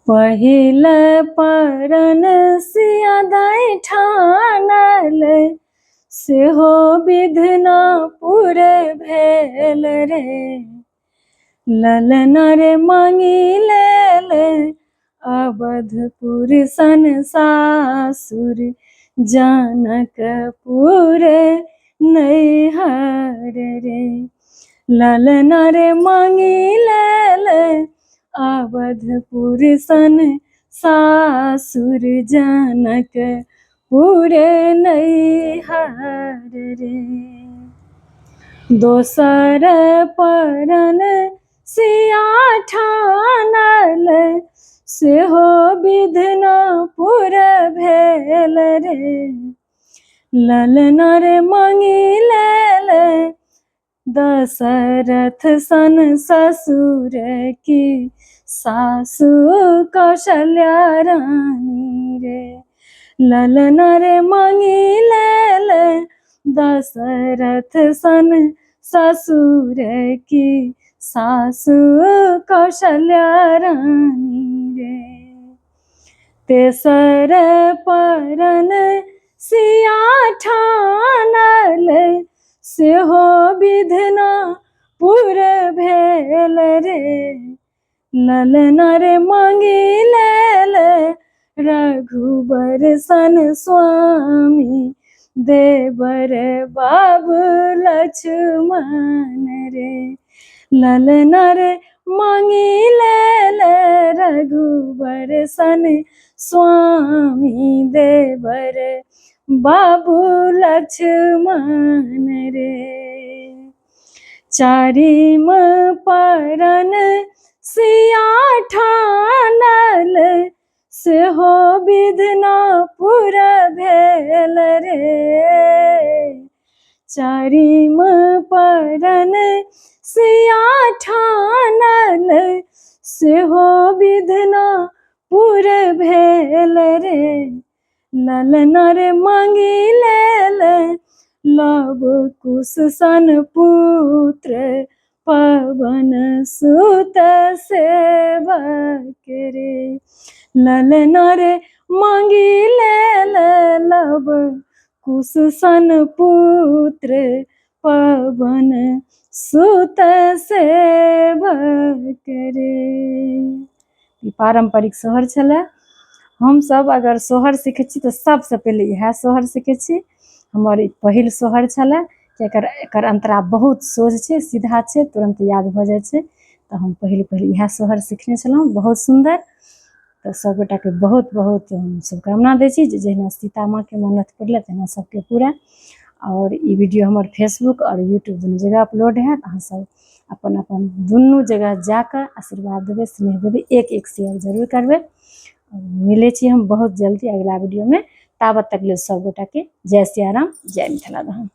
पहिल परन सिया दाई ठानल, सेहो विधना पूरे भेल रे। ललन रे मांगी लेल, अवधपुर सन सासुर, जनकपुर नैहर रे। ललन रे मांगी लेल, अवधपुर सन सासुर, जनकपुर नैहर रे। दोसर परन सिया ठानल, सेहो विधना पूर भेल रे। ललन रे मांगी लेल, दशरथ सन ससुर की सासु कौशल्या रानी रे। ललन रे मांगी लेल, दशरथ सन ससुर की सासु कौशल्या रानी रे। तेसर परन सिया ठानल, सेहो विधना पूर भेल रे। ललन रे मांगी लेल, रघुबर सन स्वामी, देवर बाबू लक्ष्मण रे। ललन रे मांगी लेल, रघुबर सन स्वामी, देवर बाबू लक्ष्मण रे। चारिम परन सिया ठानल, सेहो विधना पूर भेल रे। चारिम परन सिया ठानल, सेहो विधना पूर भेल रे। ललन रे मांगी लेल, लव कुश सन पुत्र, पवन सुत सेवक रे। ललन रे मांगी लेल, लव कुश सन पुत्र, पवन सुत सेवक रे। ई पारंपरिक सोहर छलै। हम सब अगर सोहर सीखै छी तऽ सबसे पहले इएह सोहर सीखै छी। हमर पहिल सोहर छलै कि एकर अंतरा बहुत सोझ छै, सीधा छै, तुरंत याद भऽ जाइ छै। तऽ हम पहले इएह सोहर सीखने छलहुँ, बहुत सुंदर। तऽ सब गोटाके बहुत बहुत शुभकामना दै छी, जहिना सीता माँ के मन्नत पुरलै तहिना सबके पूरा। और ई वीडियो हमर फेसबुक और यूट्यूब दुनू जगह अपलोड हैत। अहाँ सब अपन अपन दुनू जगह जाकर आशीर्वाद देबै, स्नेह देबै, एक शेयर जरूर करबै। मिलै छी हम बहुत जल्दी अगला वीडियो में। ताबत तक ले सब गोटा के जय सिया राम, जय मिथिला धाम।